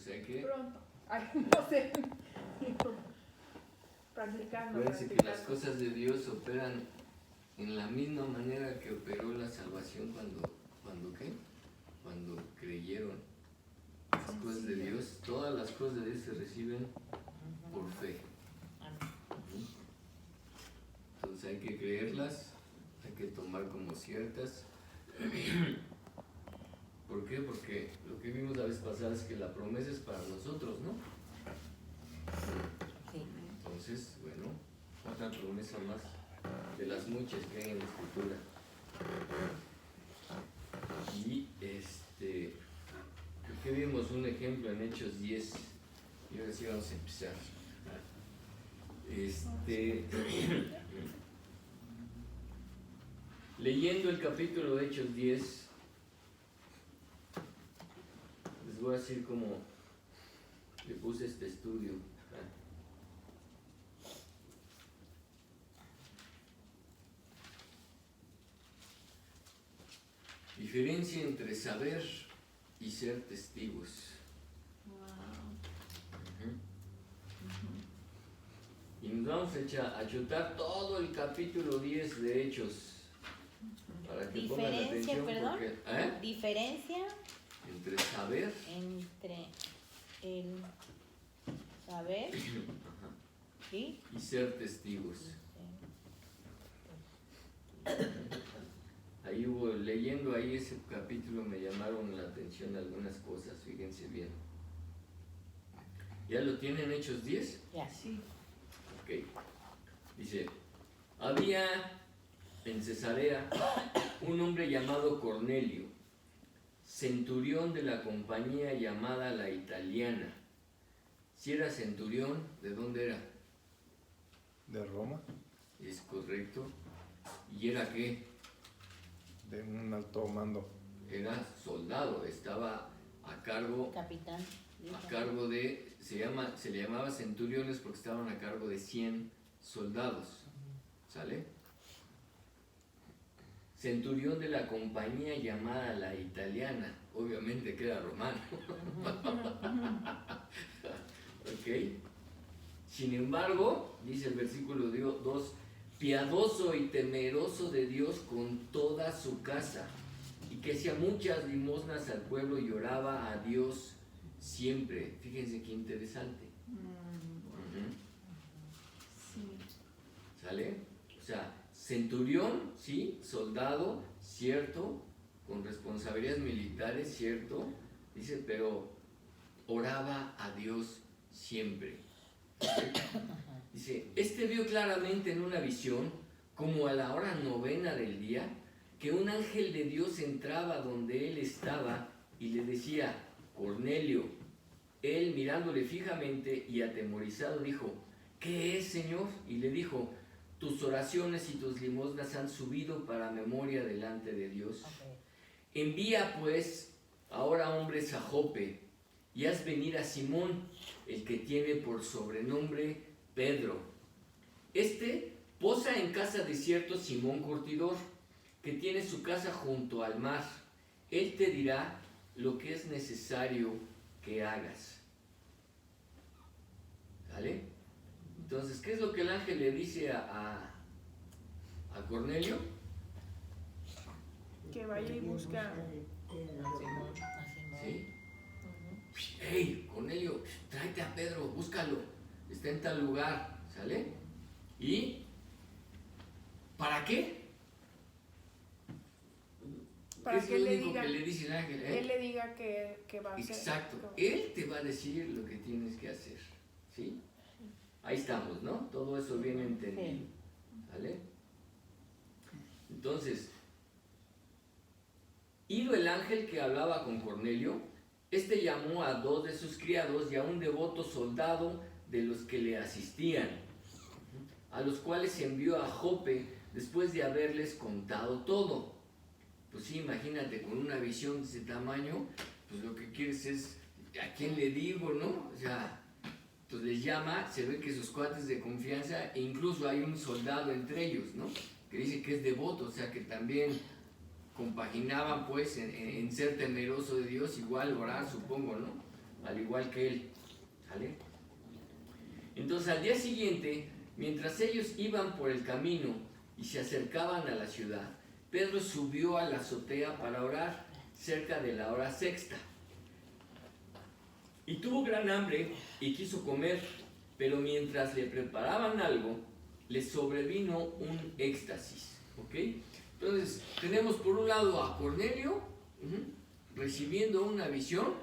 pues hay que... Pronto. Ay, no sé. Practicando. Acuérdense que las cosas de Dios operan en la misma manera que operó la salvación cuando creyeron. Las cosas de Dios, todas las cosas de Dios se reciben por fe. Entonces hay que creerlas, hay que tomar como ciertas. ¿Por qué? Porque lo que vimos la vez pasada es que la promesa es para nosotros, ¿no? Sí. Entonces, bueno, otra promesa más de las muchas que hay en la Escritura. Y ¿qué vimos? Un ejemplo en Hechos 10. Y ahora sí vamos a empezar. Leyendo el capítulo de Hechos 10, les voy a decir cómo le puse este estudio. Diferencia entre saber y ser testigos. Y nos vamos a chutar todo el capítulo 10 de Hechos. Para que pongan atención. Perdón. Porque, Diferencia entre saber entre el saber ¿sí? y ser testigos. Ahí leyendo ahí ese capítulo me llamaron la atención algunas cosas, fíjense bien. ¿Ya lo tienen Hechos 10? Ya. Sí. Ok. Dice, había en Cesarea un hombre llamado Cornelio, centurión de la compañía llamada la Italiana. Si era centurión, ¿de dónde era? ¿De Roma? Es correcto. ¿Y era qué? De un alto mando. Era soldado, estaba a cargo, Capitán. a cargo de, se le llamaba centuriones porque estaban a cargo de 100 soldados, ¿sale? Centurión de la compañía llamada la Italiana, obviamente que era romano. ¿Ok? Sin embargo, dice el versículo 2, piadoso y temeroso de Dios con toda su casa, y que hacía muchas limosnas al pueblo y oraba a Dios siempre. Fíjense qué interesante. ¿Sale? O sea, centurión, sí, soldado, cierto, con responsabilidades militares, cierto, dice, pero oraba a Dios siempre. ¿Sí? Dice, vio claramente en una visión, como a la hora 9 del día, que un ángel de Dios entraba donde él estaba y le decía, Cornelio. Él, mirándole fijamente y atemorizado, dijo, ¿qué es, Señor? Y le dijo, tus oraciones y tus limosnas han subido para memoria delante de Dios. Okay. Envía pues ahora hombres a Jope y haz venir a Simón, el que tiene por sobrenombre Pedro. Posa en casa de cierto Simón Curtidor, que tiene su casa junto al mar. Él te dirá lo que es necesario que hagas. ¿Vale? Entonces, ¿qué es lo que el ángel le dice a Cornelio? Que vaya y busca. ¿Sí? ¡Hey, Cornelio! Tráete a Pedro, búscalo. Está en tal lugar, ¿sale? ¿Y para qué? Para es que lo le único diga, que le dice el ángel. él le diga que va a hacer. Exacto. Él te va a decir lo que tienes que hacer. ¿Sí? Ahí estamos, ¿no? Todo eso bien entendido. ¿Vale? Entonces, ido el ángel que hablaba con Cornelio, llamó a 2 de sus criados y a un devoto soldado de los que le asistían, a los cuales envió a Jope después de haberles contado todo. Pues sí, imagínate, con una visión de ese tamaño, pues lo que quieres es, ¿a quién le digo, no? O sea, pues les llama, se ve que sus cuates de confianza, e incluso hay un soldado entre ellos, ¿no? Que dice que es devoto, o sea, que también compaginaban pues en ser temeroso de Dios, igual orar, supongo, ¿no? al igual que él. ¿Sale? Entonces al día siguiente, mientras ellos iban por el camino y se acercaban a la ciudad, Pedro subió a la azotea para orar cerca de la hora sexta. Y tuvo gran hambre y quiso comer, pero mientras le preparaban algo, le sobrevino un éxtasis. ¿Ok? Entonces, tenemos por un lado a Cornelio recibiendo una visión,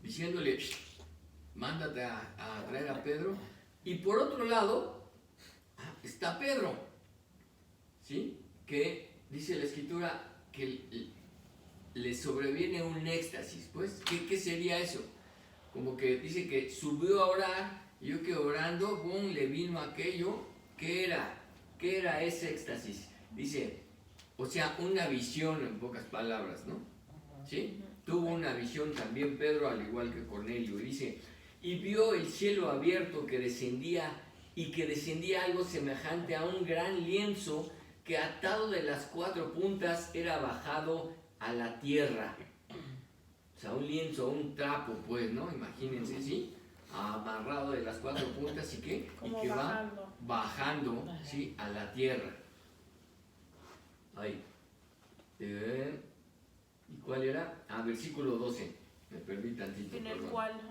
diciéndole, mándate a traer a Pedro. Y por otro lado, está Pedro, ¿sí? Que dice la Escritura que le sobreviene un éxtasis. Pues, ¿qué sería eso? Como que dice que subió a orar, y yo que orando, boom, le vino aquello. ¿Qué era? ¿Qué era ese éxtasis? Dice, o sea, una visión en pocas palabras, ¿no? ¿Sí? Tuvo una visión también Pedro, al igual que Cornelio. Y dice, y vio el cielo abierto que descendía algo semejante a un gran lienzo que atado de las 4 puntas era bajado a la tierra. O sea, un lienzo, un trapo, pues, ¿no? Imagínense, ¿sí? Amarrado de las 4 puntas y que bajando. va bajando, ¿sí? A la tierra. Ahí. ¿Y cuál era? Versículo 12. Me perdí tantito. En el perdón. cual,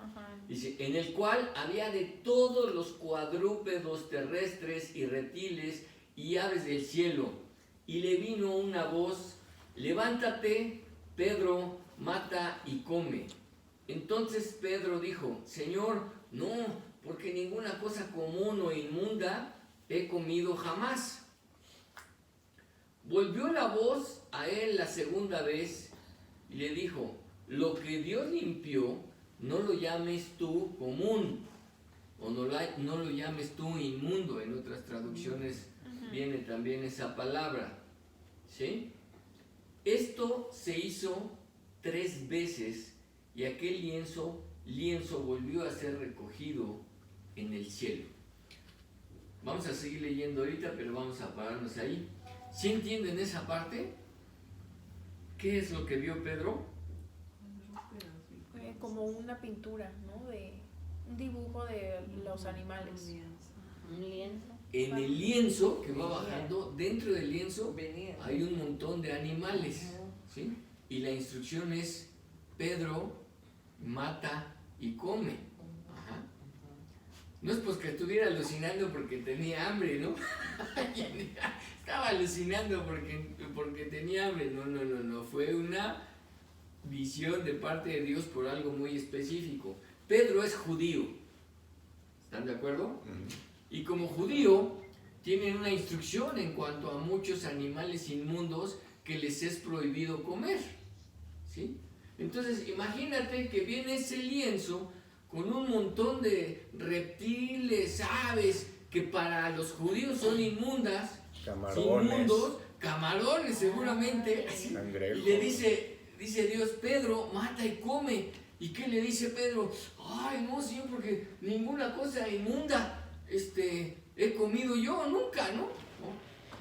Dice, en el cual había de todos los cuadrúpedos terrestres y reptiles y aves del cielo. Y le vino una voz, levántate, Pedro, mata y come. Entonces Pedro dijo, Señor, no, porque ninguna cosa común o inmunda he comido jamás. Volvió la voz a él la segunda vez y le dijo, lo que Dios limpió, no lo llames tú común, o no lo llames tú inmundo. En otras traducciones viene también esa palabra, ¿sí? Esto se hizo 3 veces y aquel lienzo volvió a ser recogido en el cielo. Vamos a seguir leyendo ahorita, pero vamos a pararnos ahí. ¿Sí entienden esa parte? ¿Qué es lo que vio Pedro? como una pintura, ¿no? De un dibujo de los animales. Un lienzo. En el lienzo que va bajando, dentro del lienzo hay un montón de animales, ¿sí? Y la instrucción es, Pedro mata y come. Ajá. No es pues que estuviera alucinando porque tenía hambre, ¿no? Estaba alucinando porque tenía hambre. No. Fue una visión de parte de Dios por algo muy específico. Pedro es judío. ¿Están de acuerdo? Y como judío, tienen una instrucción en cuanto a muchos animales inmundos que les es prohibido comer, ¿sí? Entonces, imagínate que viene ese lienzo con un montón de reptiles, aves, que para los judíos son inmundas, inmundos, camarones seguramente, así, y le dice Dios, Pedro, mata y come. ¿Y qué le dice Pedro? Ay, no, Señor, porque ninguna cosa inmunda he comido yo, nunca, ¿no?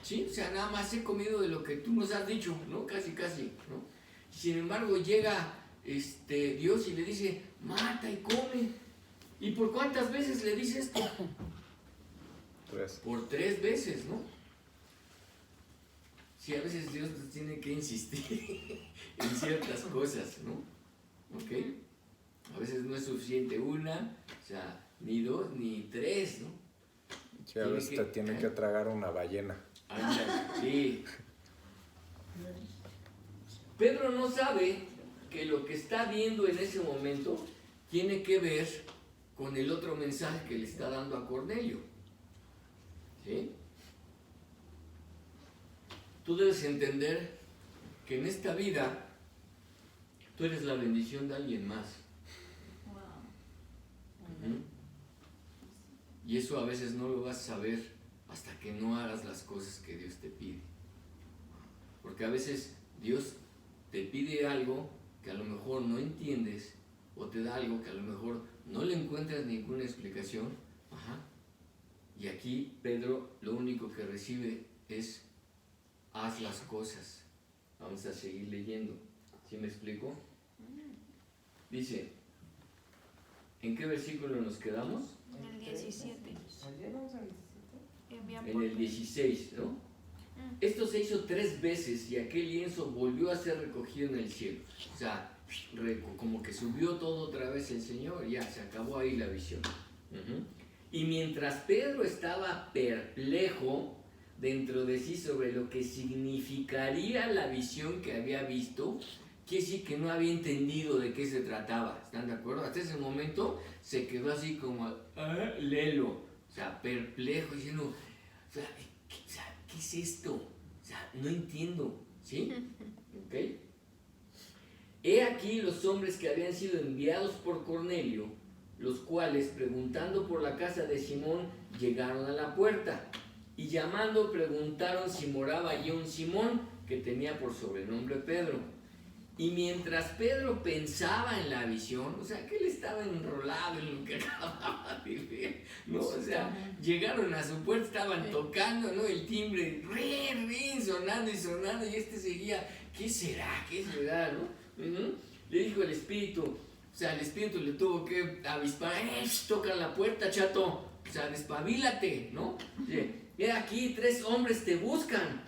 ¿Sí? O sea, nada más he comido de lo que tú nos has dicho, ¿no? Casi, ¿no? Sin embargo, llega Dios y le dice, mata y come. ¿Y por cuántas veces le dice esto? 3. Por 3 veces, ¿no? Sí, a veces Dios nos tiene que insistir en ciertas cosas, ¿no? ¿Ok? A veces no es suficiente una, o sea, ni 2, ni 3, ¿no? Sí, a veces te tienen que tragar una ballena. Sí. Pedro no sabe que lo que está viendo en ese momento tiene que ver con el otro mensaje que le está dando a Cornelio. ¿Sí? Tú debes entender que en esta vida tú eres la bendición de alguien más. Y eso a veces no lo vas a saber hasta que no hagas las cosas que Dios te pide. Porque a veces Dios te pide algo que a lo mejor no entiendes, o te da algo que a lo mejor no le encuentras ninguna explicación. Y aquí Pedro lo único que recibe es, haz las cosas. Vamos a seguir leyendo. ¿Sí me explico? Dice, ¿en qué versículo nos quedamos? En el 17. Envían En por el 16, ¿no? Esto se hizo 3 veces y aquel lienzo volvió a ser recogido en el cielo. O sea, como que subió todo otra vez el Señor y ya se acabó ahí la visión. Y mientras Pedro estaba perplejo dentro de sí sobre lo que significaría la visión que había visto, quiere decir que no había entendido de qué se trataba. ¿Están de acuerdo? Hasta ese momento se quedó así como, léelo. O sea, perplejo, diciendo, ¿qué es esto? O sea, no entiendo. ¿Sí? ¿Ok? He aquí los hombres que habían sido enviados por Cornelio, los cuales, preguntando por la casa de Simón, llegaron a la puerta. Y llamando, preguntaron si moraba allí un Simón, que tenía por sobrenombre Pedro. Y mientras Pedro pensaba en la visión, o sea, que él estaba enrolado en lo que acababa de ver, ¿no? O sea, llegaron a su puerta, estaban tocando, ¿no? El timbre, sonando y sonando, y este seguía, ¿qué será? ¿Qué será? ¿No? Le dijo el Espíritu, o sea, el Espíritu le tuvo que avispar, toca la puerta, chato, o sea, despabilate, ¿no? He aquí 3 hombres te buscan,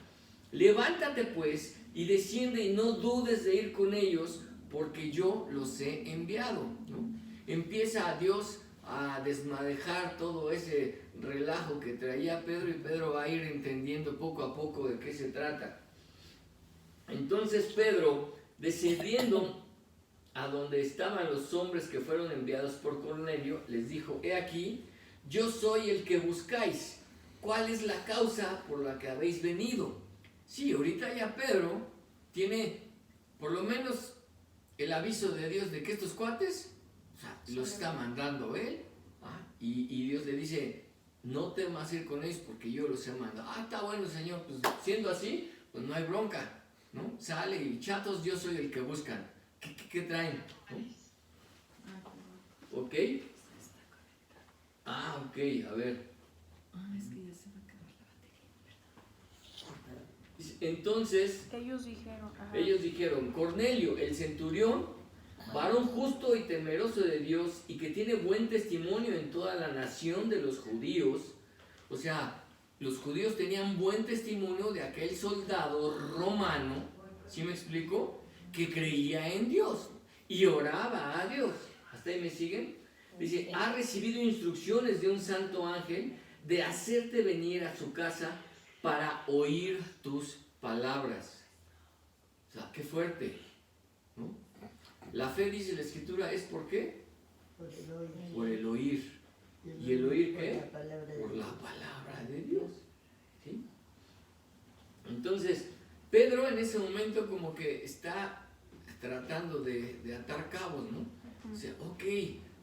levántate pues, y desciende y no dudes de ir con ellos, porque yo los he enviado, ¿no? Empieza a Dios a desmadejar todo ese relajo que traía Pedro, y Pedro va a ir entendiendo poco a poco de qué se trata. Entonces Pedro, descendiendo a donde estaban los hombres que fueron enviados por Cornelio, les dijo, he aquí, yo soy el que buscáis. ¿Cuál es la causa por la que habéis venido? Sí, ahorita ya Pedro tiene por lo menos el aviso de Dios de que estos cuates, o sea, los está mandando él, y Dios le dice, no temas ir con ellos porque yo los he mandado. Está bueno, Señor, pues siendo así, pues no hay bronca, ¿no? Sale y chatos, yo soy el que buscan. ¿Qué traen? ¿No? ¿Ok? Ok, a ver. Es que ya se va a acabar la batería. Entonces, ellos dijeron, Cornelio, el centurión, varón justo y temeroso de Dios y que tiene buen testimonio en toda la nación de los judíos. O sea, los judíos tenían buen testimonio de aquel soldado romano, ¿sí me explico? Que creía en Dios y oraba a Dios. ¿Hasta ahí me siguen? Dice, ha recibido instrucciones de un santo ángel de hacerte venir a su casa para oír tus palabras. O sea, qué fuerte, ¿no? La fe, dice la Escritura, es ¿por qué? Por el oír. ¿Y el oír qué? Por la palabra de Dios. ¿Sí? Entonces, Pedro en ese momento como que está tratando de atar cabos, ¿no? O sea, ok,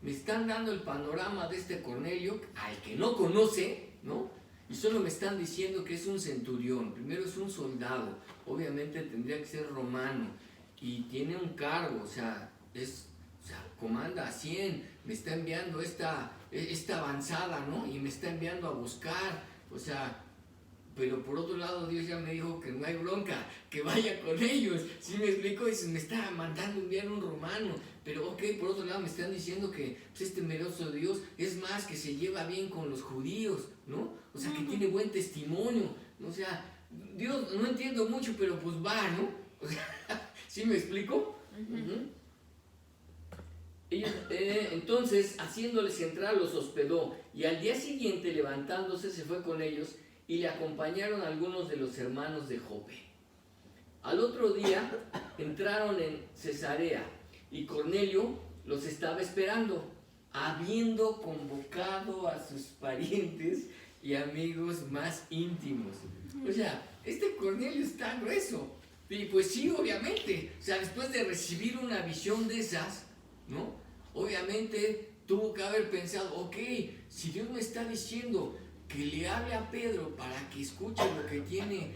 me están dando el panorama de este Cornelio, al que no conoce, ¿no? Y solo me están diciendo que es un centurión. Primero es un soldado, obviamente tendría que ser romano, y tiene un cargo, o sea, comanda a 100, me está enviando esta avanzada, ¿no? Y me está enviando a buscar, o sea, pero por otro lado Dios ya me dijo que no hay bronca, que vaya con ellos. ¿Sí me explico? Dices, me está mandando enviar un romano, pero ok, por otro lado me están diciendo que pues, es temeroso de Dios, es más, que se lleva bien con los judíos, ¿no? O sea, que tiene buen testimonio, ¿no? O sea, Dios, no entiendo mucho, pero pues va, ¿no? O sea, ¿sí me explico? Ellos, entonces, haciéndoles entrar, los hospedó, y al día siguiente, levantándose, se fue con ellos, y le acompañaron algunos de los hermanos de Jope. Al otro día entraron en Cesarea y Cornelio los estaba esperando, habiendo convocado a sus parientes y amigos más íntimos. O sea, este Cornelio está grueso. Y pues sí, obviamente, o sea, después de recibir una visión de esas, ¿no? Obviamente tuvo que haber pensado, ok, si Dios me está diciendo que le hable a Pedro para que escuche lo que tiene,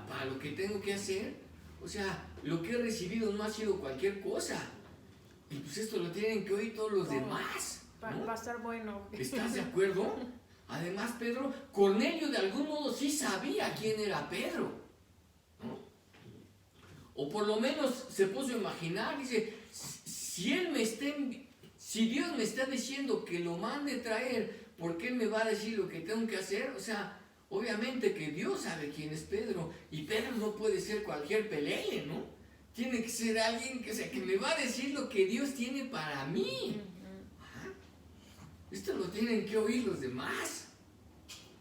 para lo que tengo que hacer, o sea, lo que he recibido no ha sido cualquier cosa, y pues esto lo tienen que oír todos los demás, ¿no? Va a estar bueno. ¿Estás de acuerdo? Además, Pedro, Cornelio de algún modo sí sabía quién era Pedro, ¿no? O por lo menos se puso a imaginar, dice, si Dios me está diciendo que lo mande traer, ¿por qué Él me va a decir lo que tengo que hacer? O sea, obviamente que Dios sabe quién es Pedro, y Pedro no puede ser cualquier pelele, ¿no? Tiene que ser alguien que, o sea, que me va a decir lo que Dios tiene para mí. Ajá. Esto lo tienen que oír los demás.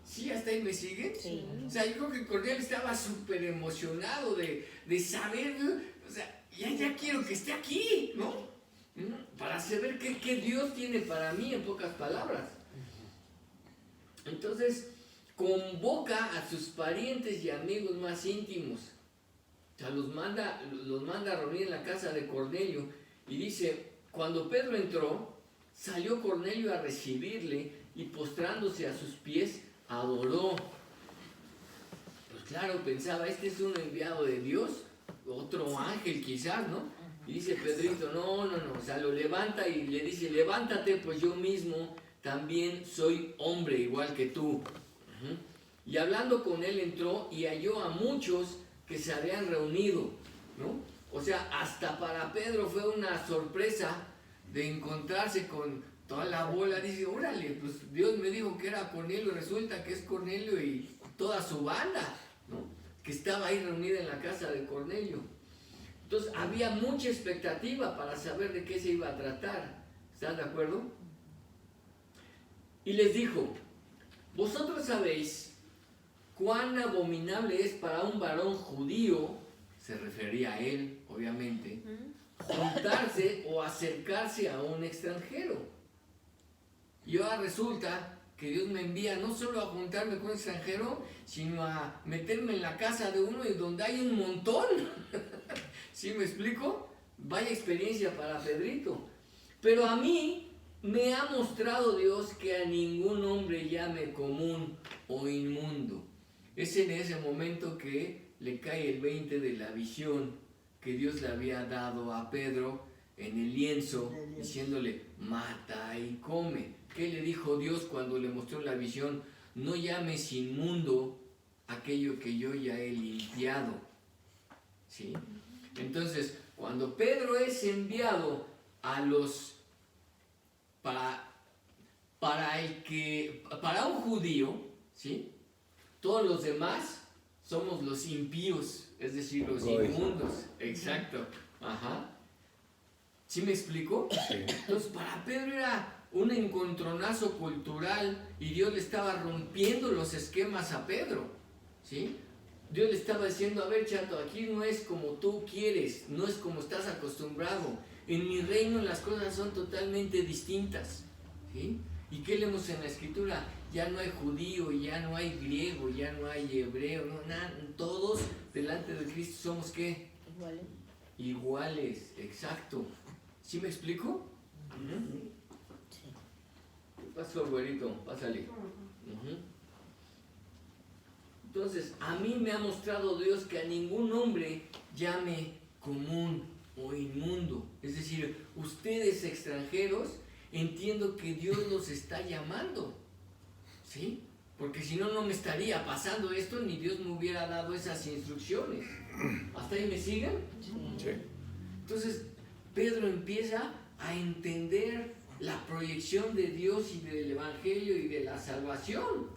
¿Sí? ¿Hasta ahí me siguen? Sí. O sea, yo creo que Cornelio estaba súper emocionado de saber, o sea, ya quiero que esté aquí, ¿no? Para saber qué Dios tiene para mí, en pocas palabras. Entonces, convoca a sus parientes y amigos más íntimos. O sea, los manda a reunir en la casa de Cornelio. Y dice, cuando Pedro entró, salió Cornelio a recibirle y postrándose a sus pies, adoró. Pues claro, pensaba, este es un enviado de Dios, otro ángel quizás, ¿no? Y dice Pedrito, no, o sea, lo levanta y le dice, levántate, pues yo mismo también soy hombre igual que tú. Y hablando con él entró y halló a muchos que se habían reunido, ¿no? O sea, hasta para Pedro fue una sorpresa de encontrarse con toda la bola. Dice, órale, pues Dios me dijo que era Cornelio, resulta que es Cornelio y toda su banda, ¿no? Que estaba ahí reunida en la casa de Cornelio. Entonces había mucha expectativa para saber de qué se iba a tratar. ¿Están de acuerdo? Y les dijo, vosotros sabéis cuán abominable es para un varón judío, se refería a él, obviamente, juntarse o acercarse a un extranjero. Y ahora resulta que Dios me envía no solo a juntarme con un extranjero, sino a meterme en la casa de uno y donde hay un montón. ¿Sí me explico? Vaya experiencia para Pedrito. Pero a mí me ha mostrado Dios que a ningún hombre llame común o inmundo. Es en ese momento que le cae el 20 de la visión que Dios le había dado a Pedro en el lienzo, diciéndole, mata y come. ¿Qué le dijo Dios cuando le mostró la visión? No llames inmundo aquello que yo ya he limpiado. ¿Sí? Entonces, cuando Pedro es enviado a los para un judío, ¿sí? Todos los demás somos los impíos, es decir, los inmundos. Exacto. Ajá. ¿Sí me explico? Sí. Entonces, para Pedro era un encontronazo cultural y Dios le estaba rompiendo los esquemas a Pedro, ¿sí? Dios le estaba diciendo, a ver, chato, aquí no es como tú quieres, no es como estás acostumbrado. En mi reino las cosas son totalmente distintas, ¿sí? ¿Y qué leemos en la Escritura? Ya no hay judío, ya no hay griego, ya no hay hebreo, no, nada, todos delante de Cristo somos, ¿qué? Iguales. Iguales, exacto. ¿Sí me explico? Sí. ¿Qué pasó, güerito? Pásale. Entonces, a mí me ha mostrado Dios que a ningún hombre llame común o inmundo. Es decir, ustedes extranjeros, entiendo que Dios los está llamando, ¿sí? Porque si no, no me estaría pasando esto, ni Dios me hubiera dado esas instrucciones. ¿Hasta ahí me siguen? Sí. Entonces, Pedro empieza a entender la proyección de Dios y del Evangelio y de la salvación.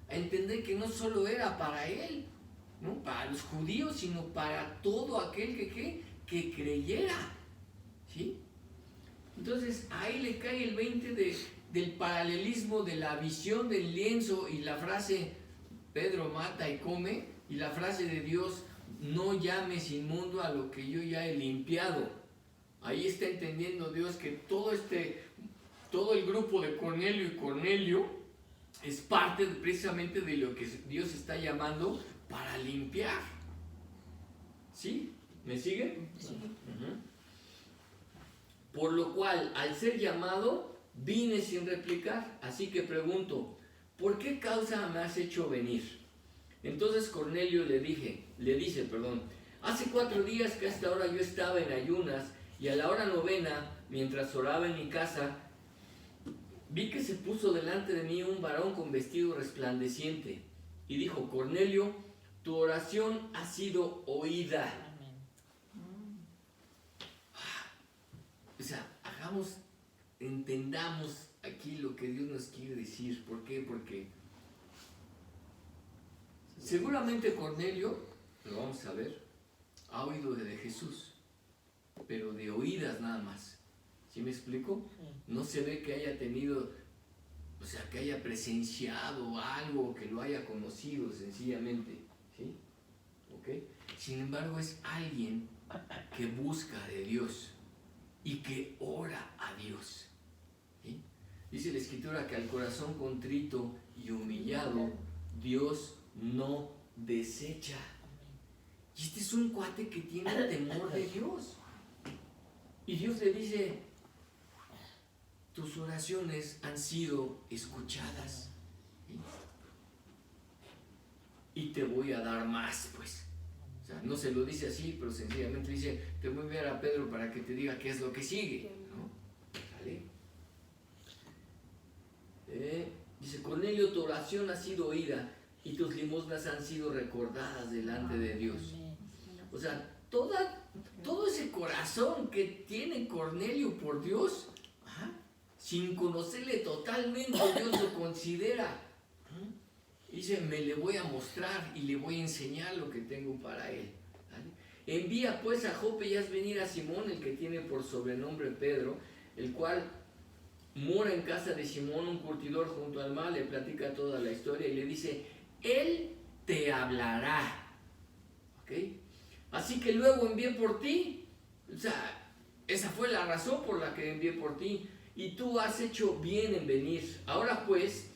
A entender que no solo era para él, ¿no? Para los judíos, sino para todo aquel que creyera, ¿sí? Entonces ahí le cae el 20 del paralelismo de la visión del lienzo y la frase Pedro mata y come, y la frase de Dios, no llames inmundo a lo que yo ya he limpiado. Ahí está entendiendo Dios que todo el grupo de Cornelio y Cornelio es parte precisamente de lo que Dios está llamando para limpiar. ¿Sí? ¿Me siguen? Sí. Por lo cual, al ser llamado, vine sin replicar. Así que pregunto, ¿por qué causa me has hecho venir? Entonces Cornelio le dice, hace 4 días que hasta ahora yo estaba en ayunas y a la hora 9, mientras oraba en mi casa, vi que se puso delante de mí un varón con vestido resplandeciente y dijo, Cornelio, tu oración ha sido oída. Amén. o sea, entendamos aquí lo que Dios nos quiere decir. ¿Por qué? Porque seguramente Cornelio, lo vamos a ver, ha oído de Jesús, pero de oídas nada más. ¿Sí me explico? No se ve que haya tenido, o sea, que haya presenciado algo, que lo haya conocido sencillamente, ¿sí? ¿Ok? Sin embargo, es alguien que busca de Dios y que ora a Dios, ¿sí? Dice la Escritura que al corazón contrito y humillado, Dios no desecha. Y este es un cuate que tiene temor de Dios. Y Dios le dice, tus oraciones han sido escuchadas, ¿sí? Y te voy a dar más, pues. O sea, no se lo dice así, pero sencillamente dice, te voy a enviar a Pedro para que te diga qué es lo que sigue, ¿no? ¿Sale? Dice, Cornelio, tu oración ha sido oída y tus limosnas han sido recordadas delante de Dios. O sea, todo ese corazón que tiene Cornelio por Dios, sin conocerle totalmente, Dios lo considera. Dice, me le voy a mostrar y le voy a enseñar lo que tengo para él. ¿Vale? Envía pues a Jope y haz venir a Simón, el que tiene por sobrenombre Pedro, el cual mora en casa de Simón, un curtidor junto al mar. Le platica toda la historia y le dice, él te hablará. ¿Ok? Así que luego envié por ti. O sea, esa fue la razón por la que envié por ti. Y tú has hecho bien en venir. Ahora pues,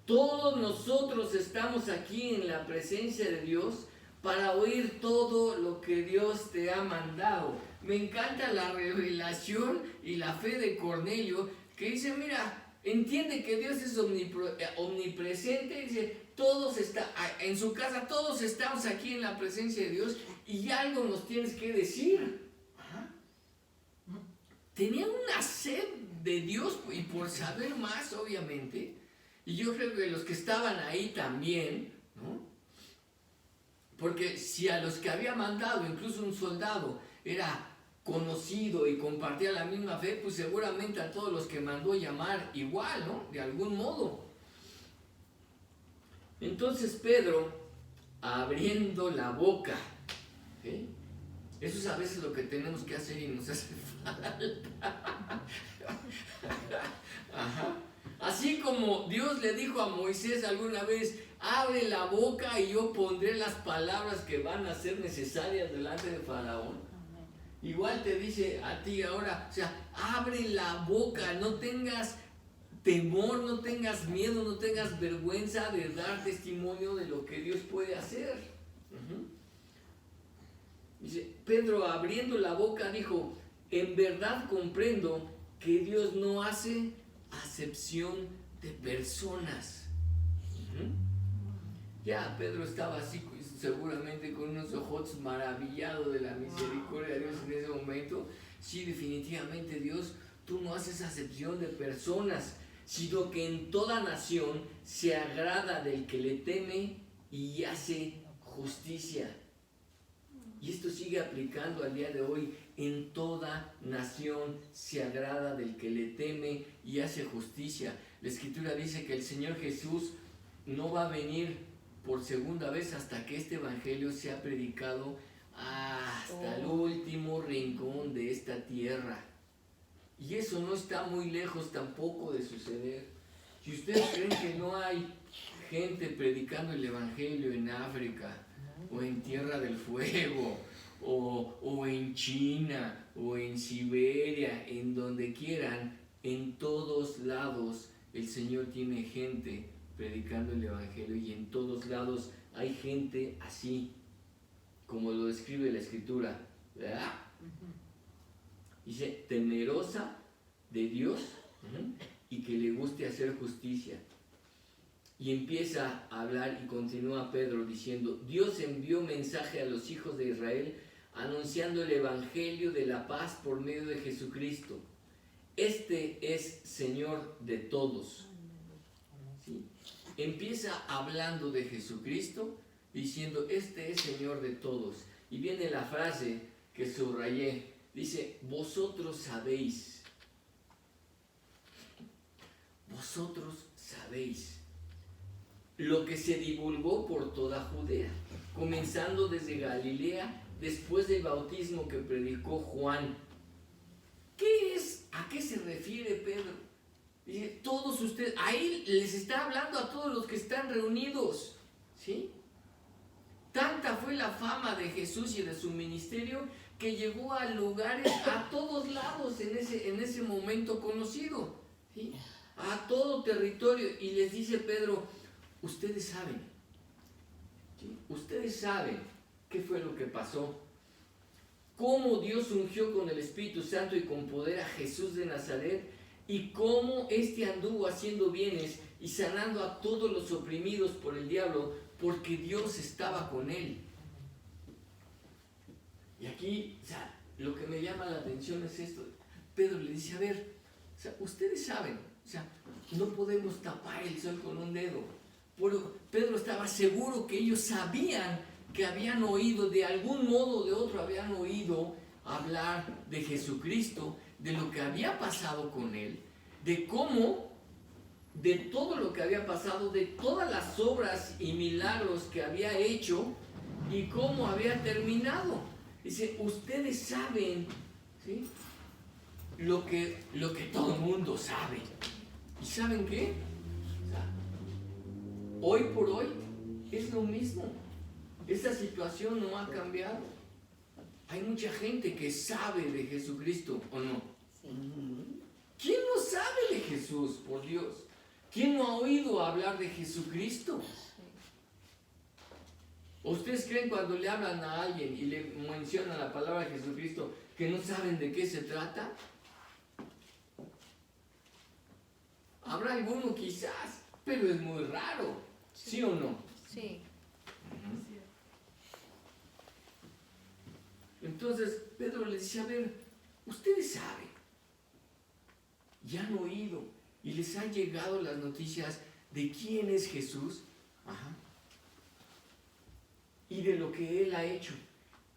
todos nosotros estamos aquí en la presencia de Dios para oír todo lo que Dios te ha mandado. Me encanta la revelación y la fe de Cornelio, que dice, mira, entiende que Dios es omnipresente. Dice, en su casa todos estamos aquí en la presencia de Dios y algo nos tienes que decir. Tenía una sed de Dios y por saber más, obviamente. Y yo creo que los que estaban ahí también, ¿no? Porque si a los que había mandado, incluso un soldado, era conocido y compartía la misma fe, pues seguramente a todos los que mandó llamar igual, ¿no? De algún modo. Entonces Pedro, abriendo la boca, ¿sí? Eso es a veces lo que tenemos que hacer y nos hace falta. Ajá. Así como Dios le dijo a Moisés alguna vez, abre la boca y yo pondré las palabras que van a ser necesarias delante de Faraón. Igual te dice a ti ahora, o sea, abre la boca, no tengas temor, no tengas miedo, no tengas vergüenza de dar testimonio de lo que Dios puede hacer. Dice, Pedro abriendo la boca dijo, en verdad comprendo que Dios no hace acepción de personas. Ya Pedro estaba así, seguramente con unos ojos maravillados de la misericordia de Dios en ese momento. Sí, definitivamente Dios, tú no haces acepción de personas, sino que en toda nación se agrada del que le teme y hace justicia. Y esto sigue aplicando al día de hoy. En toda nación se agrada del que le teme y hace justicia. La Escritura dice que el Señor Jesús no va a venir por segunda vez hasta que este evangelio sea predicado hasta el último rincón de esta tierra. Y eso no está muy lejos tampoco de suceder. Si ustedes creen que no hay gente predicando el evangelio en África, o en Tierra del Fuego, o en China, o en Siberia, en donde quieran, en todos lados el Señor tiene gente predicando el evangelio, y en todos lados hay gente así, como lo describe la Escritura, ¿verdad? Dice, temerosa de Dios, y que le guste hacer justicia. Y empieza a hablar y continúa Pedro diciendo, Dios envió mensaje a los hijos de Israel anunciando el evangelio de la paz por medio de Jesucristo. Este es Señor de todos. ¿Sí? Empieza hablando de Jesucristo diciendo, este es Señor de todos. Y viene la frase que subrayé, Dice, vosotros sabéis lo que se divulgó por toda Judea, comenzando desde Galilea, después del bautismo que predicó Juan. ¿Qué es? ¿A qué se refiere Pedro? Dice, todos ustedes, ahí les está hablando a todos los que están reunidos, ¿sí? Tanta fue la fama de Jesús y de su ministerio que llegó a lugares, a todos lados en ese momento conocido, ¿sí? A todo territorio. Y les dice Pedro, ustedes saben, ¿sí? Ustedes saben qué fue lo que pasó, cómo Dios ungió con el Espíritu Santo y con poder a Jesús de Nazaret, y cómo éste anduvo haciendo bienes y sanando a todos los oprimidos por el diablo, porque Dios estaba con él. Y aquí, o sea, lo que me llama la atención es esto. Pedro le dice, a ver, o sea, ustedes saben, o sea, no podemos tapar el sol con un dedo. Pero Pedro estaba seguro que ellos sabían, que habían oído, de algún modo o de otro, habían oído hablar de Jesucristo, de lo que había pasado con él, de cómo, de todo lo que había pasado, de todas las obras y milagros que había hecho y cómo había terminado. Dice, ustedes saben, ¿sí?, lo que todo el mundo sabe. ¿Y saben qué? O sea, hoy por hoy es lo mismo. Esta situación no ha cambiado. Hay mucha gente que sabe de Jesucristo, ¿o no? Sí. ¿Quién no sabe de Jesús, por Dios? ¿Quién no ha oído hablar de Jesucristo? ¿O ustedes creen cuando le hablan a alguien y le mencionan la palabra de Jesucristo que no saben de qué se trata? Habrá alguno quizás, pero es muy raro, ¿sí o no? Sí. Entonces Pedro les dice, a ver, ustedes saben, ya han oído y les han llegado las noticias de quién es Jesús, y de lo que Él ha hecho,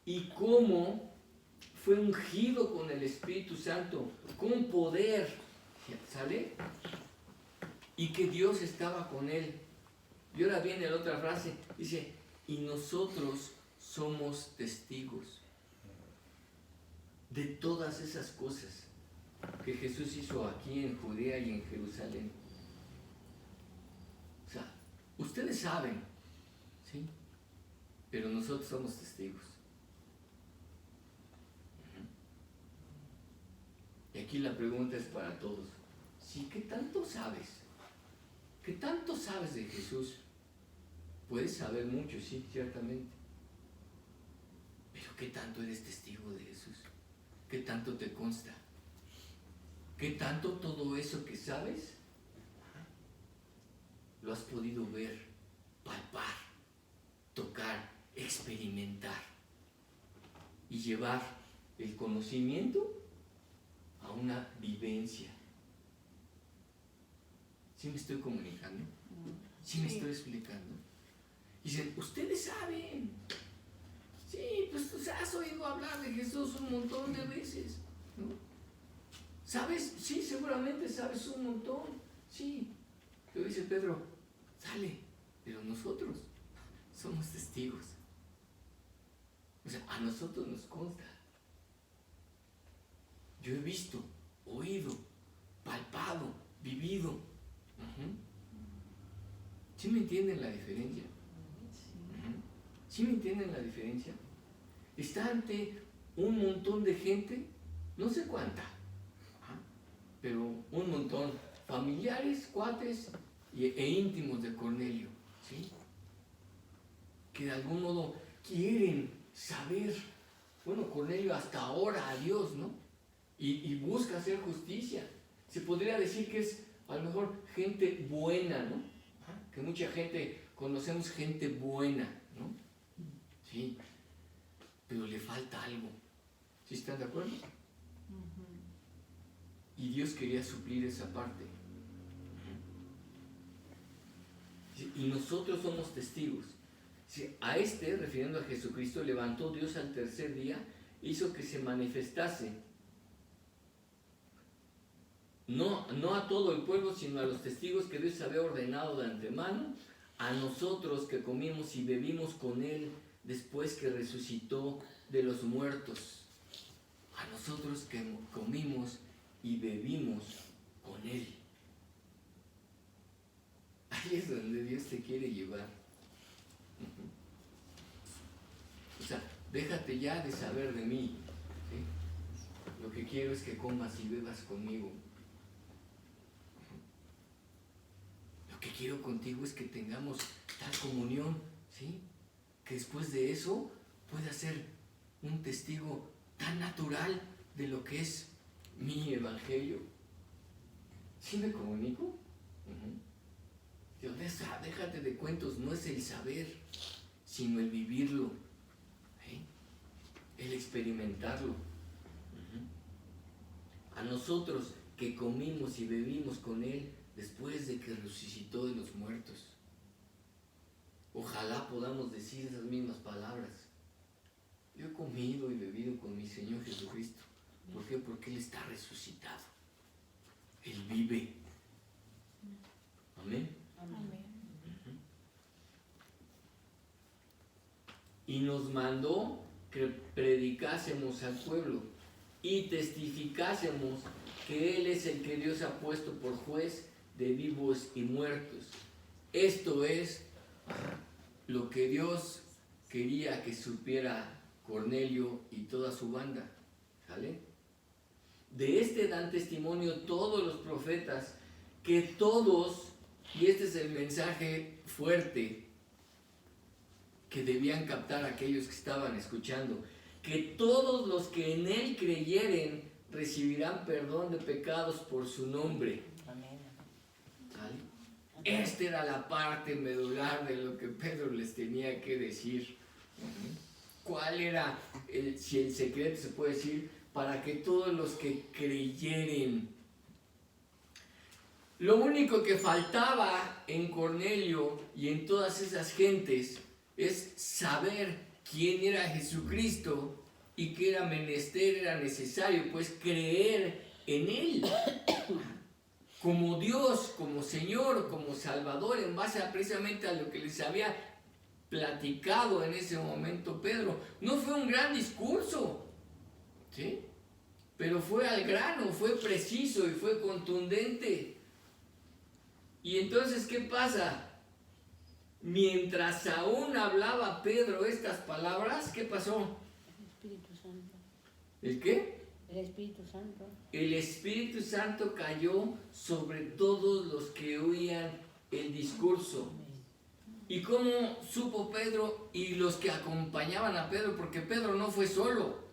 y cómo fue ungido con el Espíritu Santo, con poder, ¿sale? Y que Dios estaba con Él. Y ahora viene la otra frase, dice, y nosotros somos testigos de todas esas cosas que Jesús hizo aquí en Judea y en Jerusalén. O sea, ustedes saben, ¿sí? Pero nosotros somos testigos. Y aquí la pregunta es para todos. ¿Sí? ¿Qué tanto sabes? ¿Qué tanto sabes de Jesús? Puedes saber mucho, sí, ciertamente. Pero ¿qué tanto eres testigo de Jesús? ¿Qué tanto te consta? ¿Qué tanto todo eso que sabes lo has podido ver, palpar, tocar, experimentar y llevar el conocimiento a una vivencia? ¿Sí me estoy comunicando? ¿Sí me estoy explicando? Dicen, ustedes saben. Sí, pues tú has oído hablar de Jesús un montón de veces, ¿no? ¿Sabes? Sí, seguramente sabes un montón, sí. Pero dice Pedro, sale, pero nosotros somos testigos. O sea, a nosotros nos consta. Yo he visto, oído, palpado, vivido. ¿Sí me entienden la diferencia? ¿Sí me entienden la diferencia? Está ante un montón de gente, no sé cuánta, pero un montón, familiares, cuates e íntimos de Cornelio, ¿sí? Que de algún modo quieren saber. Bueno, Cornelio hasta ahora a Dios, ¿no? Y busca hacer justicia. Se podría decir que es a lo mejor gente buena, ¿no? Que mucha gente, conocemos gente buena, ¿no? Sí, pero le falta algo. ¿Sí están de acuerdo? Y Dios quería suplir esa parte. Y nosotros somos testigos. A refiriendo a Jesucristo, levantó Dios al tercer día hizo que se manifestase. No a todo el pueblo, sino a los testigos que Dios había ordenado de antemano, a nosotros que comimos y bebimos con Él después que resucitó de los muertos. A nosotros que comimos y bebimos con Él. Ahí es donde Dios te quiere llevar. O sea, déjate ya de saber de mí. ¿Sí? Lo que quiero es que comas y bebas conmigo. Lo que quiero contigo es que tengamos tal comunión, ¿sí? Que después de eso pueda ser un testigo tan natural de lo que es mi evangelio. ¿Sí me comunico? Dios, déjate de cuentos, no es el saber, sino el vivirlo, el experimentarlo. A nosotros que comimos y bebimos con Él después de que resucitó de los muertos. Ojalá podamos decir esas mismas palabras. Yo he comido y bebido con mi Señor Jesucristo. ¿Por qué? Porque Él está resucitado. Él vive. Amén. Amén. Y nos mandó que predicásemos al pueblo y testificásemos que Él es el que Dios ha puesto por juez de vivos y muertos. Esto es lo que Dios quería que supiera Cornelio y toda su banda. ¿Sale? De este dan testimonio todos los profetas, que todos, y este es el mensaje fuerte que debían captar aquellos que estaban escuchando, que todos los que en Él creyeren recibirán perdón de pecados por su nombre. Amén. ¿Sale? Esta era la parte medular de lo que Pedro les tenía que decir. ¿Cuál era, si el secreto se puede decir, para que todos los que creyeren? Lo único que faltaba en Cornelio y en todas esas gentes es saber quién era Jesucristo y que era menester, era necesario, pues creer en Él como Dios, como Señor, como Salvador, en base precisamente a lo que les había platicado en ese momento Pedro. No fue un gran discurso, ¿sí? Pero fue al grano, fue preciso y fue contundente. Y entonces, ¿qué pasa? Mientras aún hablaba Pedro estas palabras, ¿qué pasó? El Espíritu Santo. ¿El qué? El Espíritu Santo. El Espíritu Santo cayó sobre todos los que oían el discurso. ¿Y cómo supo Pedro y los que acompañaban a Pedro? Porque Pedro no fue solo.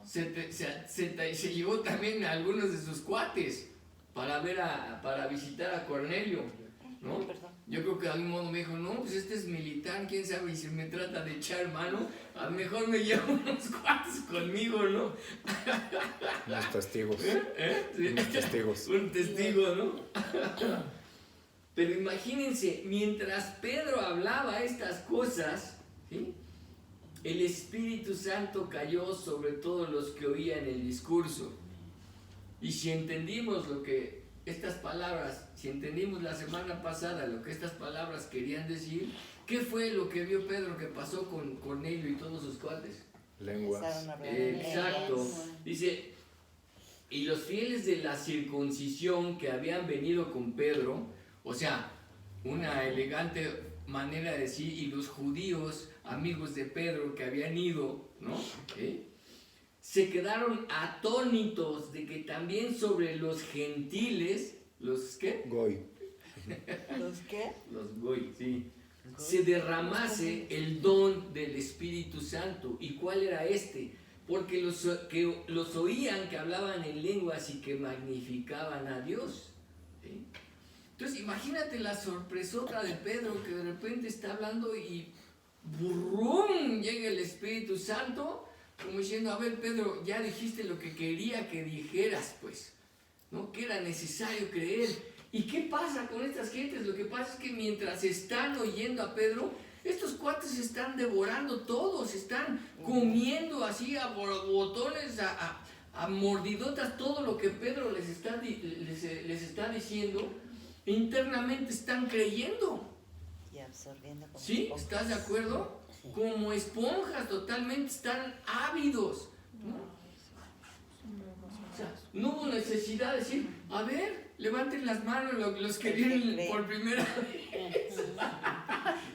Se llevó también a algunos de sus cuates para visitar a Cornelio, ¿no? Yo creo que de algún modo me dijo, no, pues este es militar, quién sabe si me trata de echar mano, a lo mejor me llevo unos cuates conmigo, ¿no? Unos testigos. Sí. Unos testigos. Un testigo, ¿no? Pero imagínense, mientras Pedro hablaba estas cosas, ¿sí? El Espíritu Santo cayó sobre todos los que oían el discurso. Y si entendimos lo que estas palabras, si entendimos la semana pasada lo que estas palabras querían decir, ¿qué fue lo que vio Pedro que pasó con Cornelio y todos sus cuates? Lenguas. Exacto. Dice, y los fieles de la circuncisión que habían venido con Pedro, o sea, una elegante manera de decir, y los judíos, amigos de Pedro que habían ido, ¿no? Se quedaron atónitos de que también sobre los gentiles, ¿los qué? Goy. ¿Los qué? Los goy, sí. Se derramase el don del Espíritu Santo. ¿Y cuál era este? Porque los oían que hablaban en lenguas y que magnificaban a Dios. ¿Sí? Entonces imagínate la sorpresota de Pedro, que de repente está hablando y ¡burrum! Llega el Espíritu Santo, como diciendo, a ver Pedro, ya dijiste lo que quería que dijeras, pues, ¿no? Que era necesario creer. ¿Y qué pasa con estas gentes? Lo que pasa es que mientras están oyendo a Pedro, estos cuates se están devorando todos, están comiendo así a borbotones, a mordidotas todo lo que Pedro les está diciendo. Internamente están creyendo. Y absorbiendo como ¿Sí? esponjas. ¿Estás de acuerdo? Sí. Como esponjas, totalmente están ávidos, ¿no? O sea, no hubo necesidad de decir, a ver, levanten las manos los que vienen por primera vez.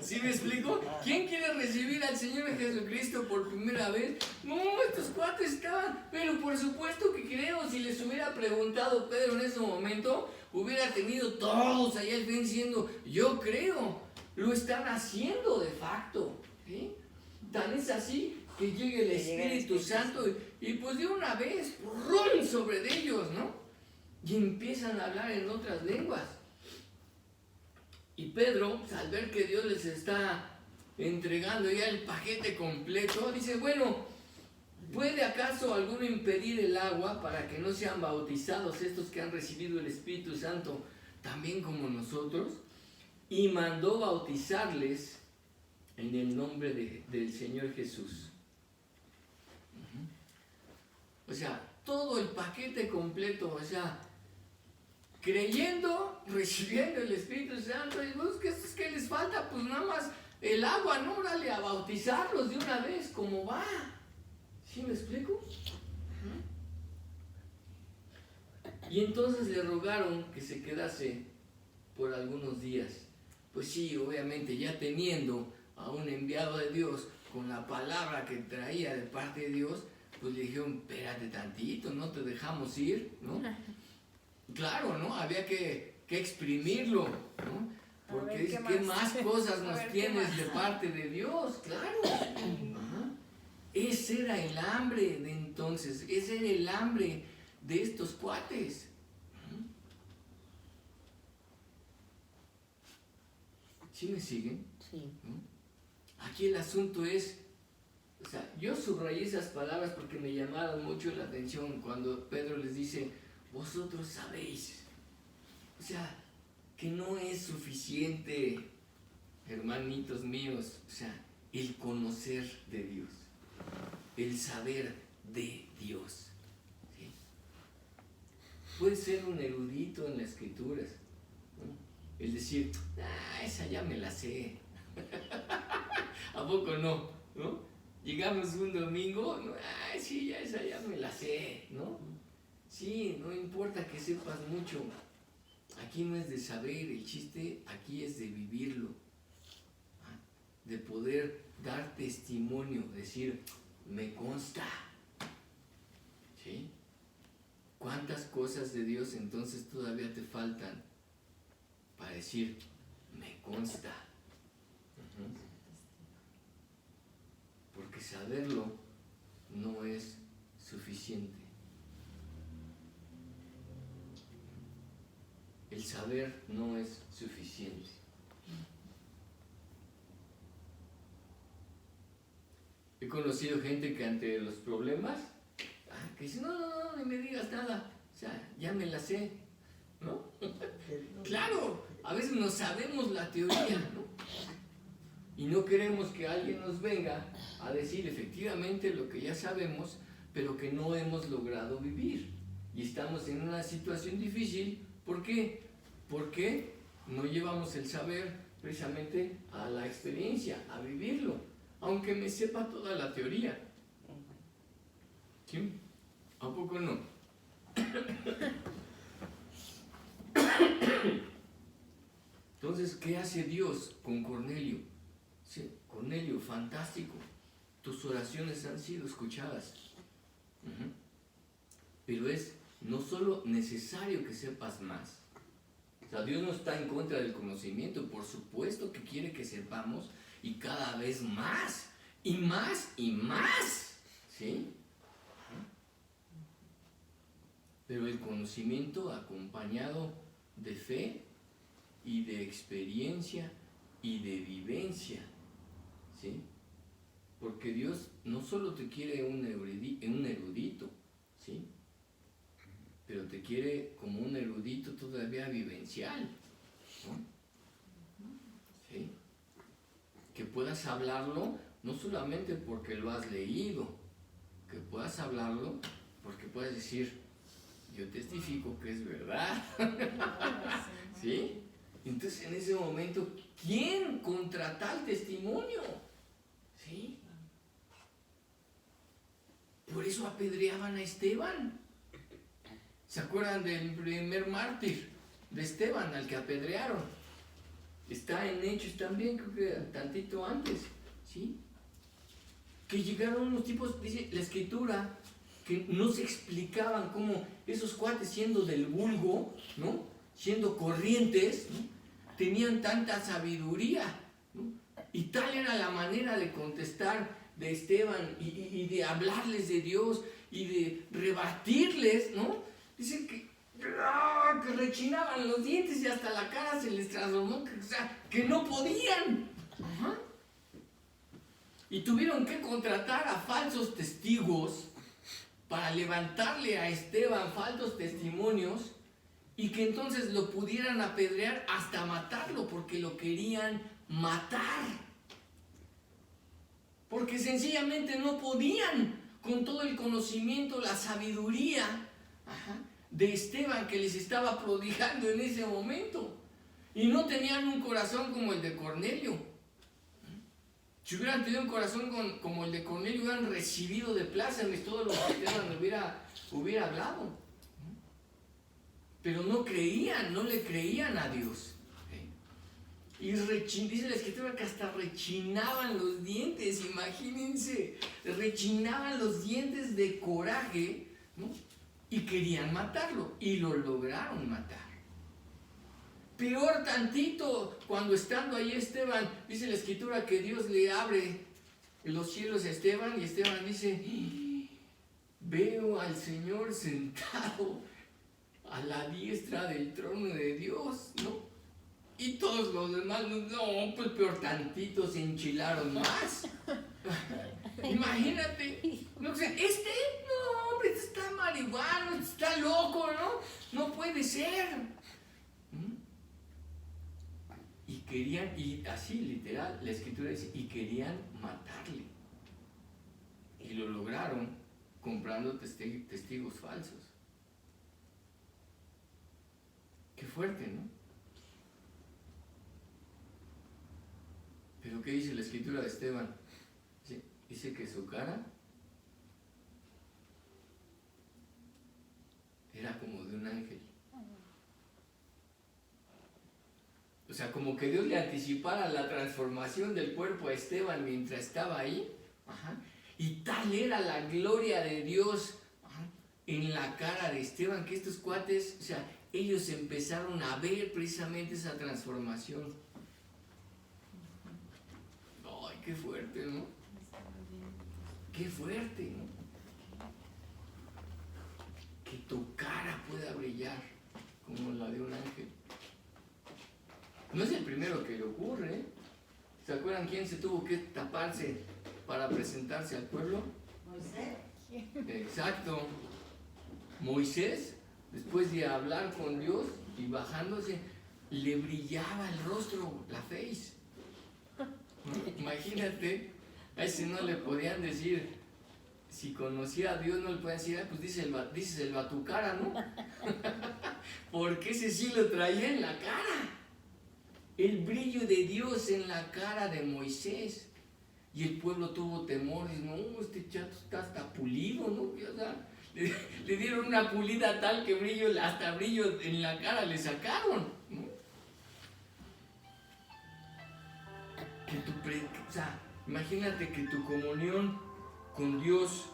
¿Sí me explico? ¿Quién quiere recibir al Señor Jesucristo por primera vez? No, estos cuates estaban, pero por supuesto que creo, si les hubiera preguntado Pedro en ese momento, hubiera tenido todos allá al fin diciendo, yo creo, lo están haciendo de facto, ¿sí? Tan es así que llegue el Espíritu Santo y pues de una vez, ¡rum!, sobre de ellos, ¿no? Y empiezan a hablar en otras lenguas. Y Pedro, pues, al ver que Dios les está entregando ya el paquete completo, dice, bueno, ¿puede acaso alguno impedir el agua para que no sean bautizados estos que han recibido el Espíritu Santo también como nosotros? Y mandó bautizarles en el nombre del Señor Jesús. O sea, todo el paquete completo, o sea, creyendo, recibiendo el Espíritu Santo, y pues, ¿qué les falta? Pues nada más el agua, ¿no? Órale, a bautizarlos de una vez, ¿cómo va? ¿Sí me explico? Y entonces le rogaron que se quedase por algunos días. Pues sí, obviamente, ya teniendo a un enviado de Dios con la palabra que traía de parte de Dios, pues le dijeron, espérate tantito, no te dejamos ir, ¿no? Claro, ¿no? Había que exprimirlo, ¿no? Porque dice, ¿qué más cosas nos tienes de parte de Dios? Claro. Ajá. Ese era el hambre de entonces, ese era el hambre de estos cuates. ¿Sí me siguen? Sí. Aquí el asunto es, o sea, yo subrayé esas palabras porque me llamaron mucho la atención cuando Pedro les dice, vosotros sabéis. O sea, que no es suficiente, hermanitos míos, o sea, el conocer de Dios, el saber de Dios. ¿Sí? Puede ser un erudito en las escrituras, ¿no? El decir, esa ya me la sé. ¿A poco no? ¿No? Llegamos un domingo, ¿no? Sí, esa ya me la sé, ¿no? Sí, no importa que sepas mucho. Aquí no es de saber, el chiste aquí es de vivirlo. De poder dar testimonio, decir, me consta. ¿Sí? ¿Cuántas cosas de Dios entonces todavía te faltan para decir, me consta? Porque saberlo no es suficiente. El saber no es suficiente. He conocido gente que ante los problemas, que dice, no, ni me digas nada, o sea, ya me la sé, ¿no? Claro, a veces no sabemos la teoría, ¿no? Y no queremos que alguien nos venga a decir efectivamente lo que ya sabemos, pero que no hemos logrado vivir. Y estamos en una situación difícil. ¿Por qué? Porque no llevamos el saber precisamente a la experiencia, a vivirlo, aunque me sepa toda la teoría. ¿Sí? ¿A poco no? Entonces, ¿qué hace Dios con Cornelio? Sí, Cornelio, fantástico. Tus oraciones han sido escuchadas. Pero es no solo necesario que sepas más. O sea, Dios no está en contra del conocimiento, por supuesto que quiere que sepamos y cada vez más, y más, y más. ¿Sí? Pero el conocimiento acompañado de fe y de experiencia y de vivencia. ¿Sí? Porque Dios no solo te quiere un erudito, ¿sí? Pero te quiere como un erudito todavía vivencial, ¿no? ¿Sí? Que puedas hablarlo, no solamente porque lo has leído, que puedas hablarlo porque puedas decir, yo testifico que es verdad. ¿Sí? Entonces en ese momento, ¿quién contra tal testimonio? ¿Sí? Por eso apedreaban a Esteban. ¿Se acuerdan del primer mártir de Esteban, al que apedrearon? Está en Hechos también, creo que tantito antes, ¿sí? Que llegaron unos tipos, dice la escritura, que no se explicaban cómo esos cuates, siendo del vulgo, ¿no? Siendo corrientes, ¿no? Tenían tanta sabiduría, ¿no? Y tal era la manera de contestar de Esteban y de hablarles de Dios y de rebatirles, ¿no? Dice que rechinaban los dientes y hasta la cara se les transformó, o sea, que no podían. Ajá. Y tuvieron que contratar a falsos testigos para levantarle a Esteban falsos testimonios y que entonces lo pudieran apedrear hasta matarlo, porque lo querían matar. Porque sencillamente no podían, con todo el conocimiento, la sabiduría, ajá, de Esteban que les estaba prodigando en ese momento. Y no tenían un corazón como el de Cornelio. Si hubieran tenido un corazón como el de Cornelio, hubieran recibido de plácemes todo lo que Esteban hubiera hablado. Pero no creían, no le creían a Dios. Y dice la escritura que hasta rechinaban los dientes, imagínense, rechinaban los dientes de coraje, ¿no? Y querían matarlo, y lo lograron matar. Peor tantito, cuando estando ahí Esteban, dice la escritura que Dios le abre los cielos a Esteban, y Esteban dice, veo al Señor sentado a la diestra del trono de Dios, ¿no? Y todos los demás, no, pues peor tantito, se enchilaron más. Imagínate, no, o sea, no, hombre, este está marihuano, este está loco, ¿no? No puede ser. Y querían, y así literal, la escritura dice, y querían matarle. Y lo lograron comprando testigos falsos. Qué fuerte, ¿no? Pero ¿qué dice la escritura de Esteban? Dice que su cara era como de un ángel. O sea, como que Dios le anticipara la transformación del cuerpo a Esteban mientras estaba ahí. Ajá. Y tal era la gloria de Dios, ajá, en la cara de Esteban, que estos cuates, o sea, ellos empezaron a ver precisamente esa transformación. Ay, qué fuerte, ¿no? Qué fuerte, ¿no? Que tu cara pueda brillar como la de un ángel. No es el primero que le ocurre, ¿eh? ¿Se acuerdan quién se tuvo que taparse para presentarse al pueblo? Moisés. Exacto. Moisés, después de hablar con Dios y bajándose, le brillaba el rostro, la face. Imagínate, a ese no le podían decir, si conocía a Dios no le podían decir, pues dices el batucara, ¿no? Porque ese sí lo traía en la cara. El brillo de Dios en la cara de Moisés. Y el pueblo tuvo temor, dice, no, este chato está hasta pulido, ¿no? O sea, le dieron una pulida tal que hasta brillo en la cara le sacaron, ¿no? O sea, imagínate que tu comunión con Dios,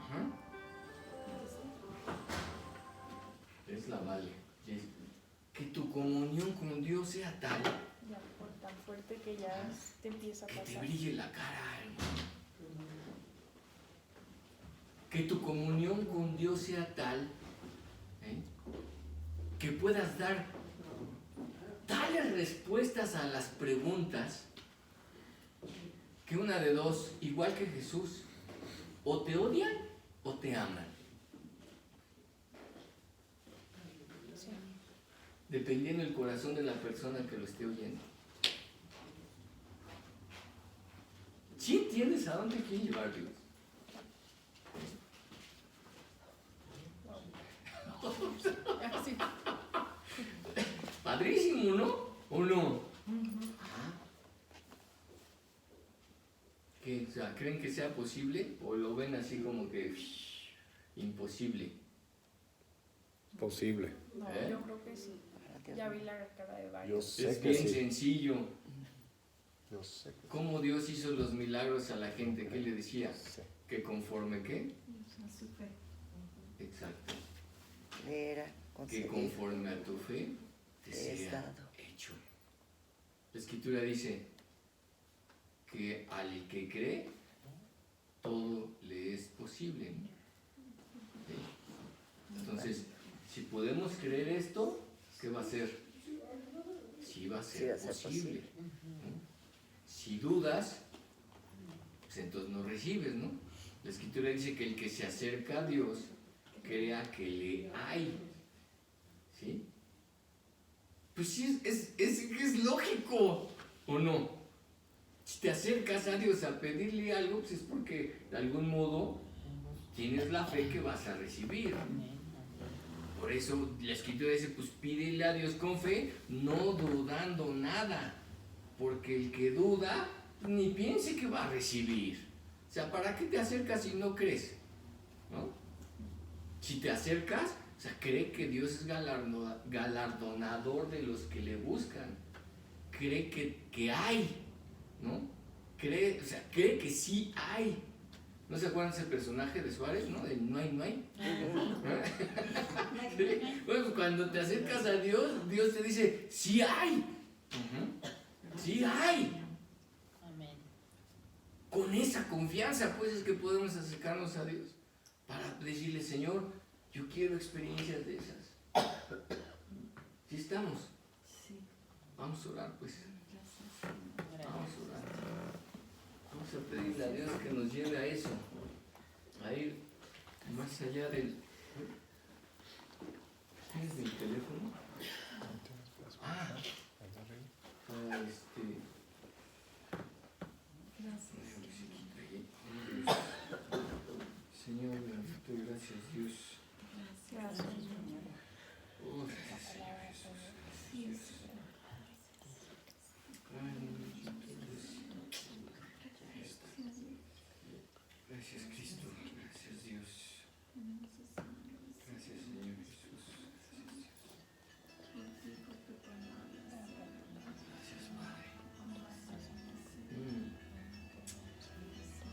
ajá, es la vale, que tu comunión con Dios sea tal, ya por tan fuerte que ya te empieza a pasar, que te brille la cara, hermano. Que tu comunión con Dios sea tal, que puedas dar tales respuestas a las preguntas, que una de dos, igual que Jesús, o te odian o te aman. sí. Dependiendo del corazón de la persona que lo esté oyendo. entiendes a dónde quiere llevar Dios? Así. Padrísimo, ¿no? ¿O no? Ah. ¿Qué? O sea, ¿creen que sea posible? ¿O lo ven así como que imposible? Posible. No, ¿Eh? yo creo que sí. Para Dios. Ya vi la cara de Yo varios. sé Es que bien sí. sencillo. Yo sé que ¿Cómo Dios hizo los milagros a la gente? ¿Qué le decía? sí. ¿Que conforme qué? A su fe. Exacto. Le era Que concedido, conforme a tu fe te te es sea dado. hecho. La Escritura dice que al que cree, todo le es posible. ¿Sí? Entonces, si podemos creer esto, ¿qué va a ser? Sí va a Sí ser va a ser posible. posible. ¿No? Si dudas, pues entonces no recibes, ¿no? La Escritura dice que el que se acerca a Dios, crea que le hay. ¿Sí? Pues sí, es lógico, ¿o no? Si te acercas a Dios a pedirle algo, pues es porque de algún modo tienes la fe que vas a recibir. Por eso la Escritura dice, pues pídele a Dios con fe, no dudando nada. Porque el que duda, ni piense que va a recibir. O sea, ¿para qué te acercas si no crees? ¿No? Si te acercas, o sea, cree que Dios es galardonador de los que le buscan. Cree que hay, ¿no? Cree, o sea, cree que sí hay. ¿No se acuerdan de ese personaje de Suárez, no? De no hay, no hay. ¿Sí? Bueno, cuando te acercas a Dios, Dios te dice, sí hay. Sí hay. Amén. Con esa confianza, pues, es que podemos acercarnos a Dios para decirle, Señor, yo quiero experiencias de esas. ¿Sí estamos? Sí. Vamos a orar, pues. Gracias. Vamos a orar. Vamos a pedirle a Dios que nos lleve a eso, a ir más allá del... ¿Tienes mi teléfono? Ah, Señor, bendito y gracias Dios. Gracias. Oh, gracias Señor Jesús. Gracias. Ay, bendito Dios. Gracias Cristo. Gracias Dios. Gracias Señor Jesús. Gracias Padre.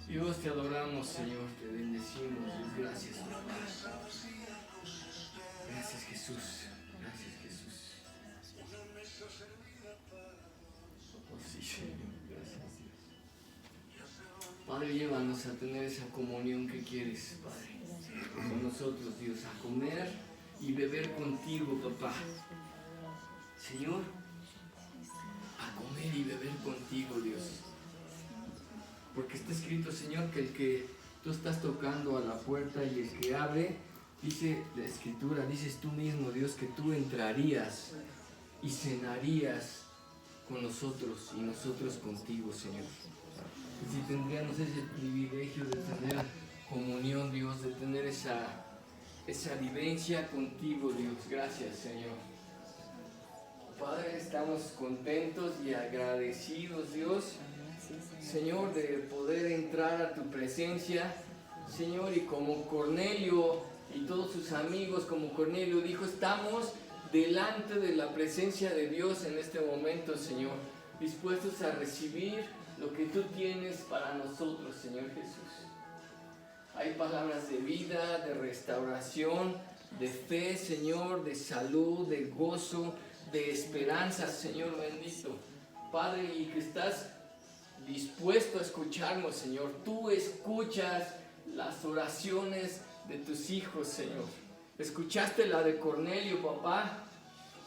Dios, te adoramos, Señor, te bendecimos. Gracias, papá. Gracias, Jesús. Gracias, Jesús. Oh, sí, Señor. Gracias, Dios. Padre, llévanos a tener esa comunión que quieres, Padre. Con nosotros, Dios, a comer y beber contigo, papá. Señor, a comer y beber contigo, Dios. Porque está escrito, Señor, que el que tú estás tocando a la puerta y el que abre, dice la Escritura, dices tú mismo, Dios, que tú entrarías y cenarías con nosotros y nosotros contigo, Señor. Y si tendríamos ese privilegio de tener comunión, Dios, de tener esa vivencia contigo, Dios. Gracias, Señor. Padre, estamos contentos y agradecidos, Dios, Señor, de poder entrar a tu presencia, Señor, y como Cornelio y todos sus amigos, como Cornelio dijo, estamos delante de la presencia de Dios en este momento, Señor, dispuestos a recibir lo que tú tienes para nosotros, Señor Jesús. Hay palabras de vida, de restauración, de fe, Señor, de salud, de gozo, de esperanza, Señor bendito. Padre, y que estás dispuesto a escucharnos, Señor. Tú escuchas las oraciones de tus hijos, Señor. Escuchaste la de Cornelio, papá.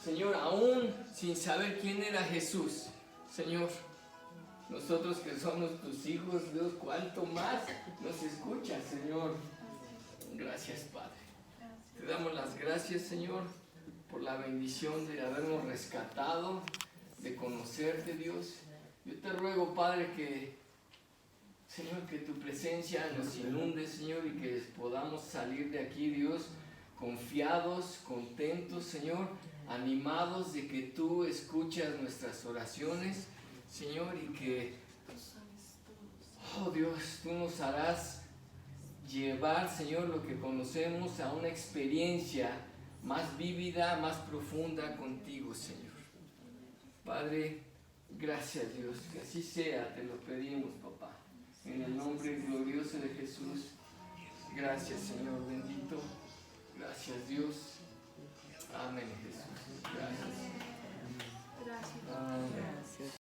Señor, aún sin saber quién era Jesús, Señor, nosotros que somos tus hijos, Dios, cuánto más nos escuchas, Señor. Gracias, Padre. Te damos las gracias, Señor, por la bendición de habernos rescatado, de conocerte, Dios. Yo te ruego, Padre, que Señor, que tu presencia nos inunde, Señor, y que podamos salir de aquí, Dios, confiados, contentos, Señor, animados de que tú escuchas nuestras oraciones, Señor, y que, oh Dios, tú nos harás llevar, Señor, lo que conocemos a una experiencia más vívida, más profunda contigo, Señor. Padre, gracias, Dios, que así sea, te lo pedimos, papá. En el nombre glorioso de Jesús. Gracias, Señor bendito. Gracias, Dios. Amén, Jesús. Gracias. Gracias. Amén. Gracias.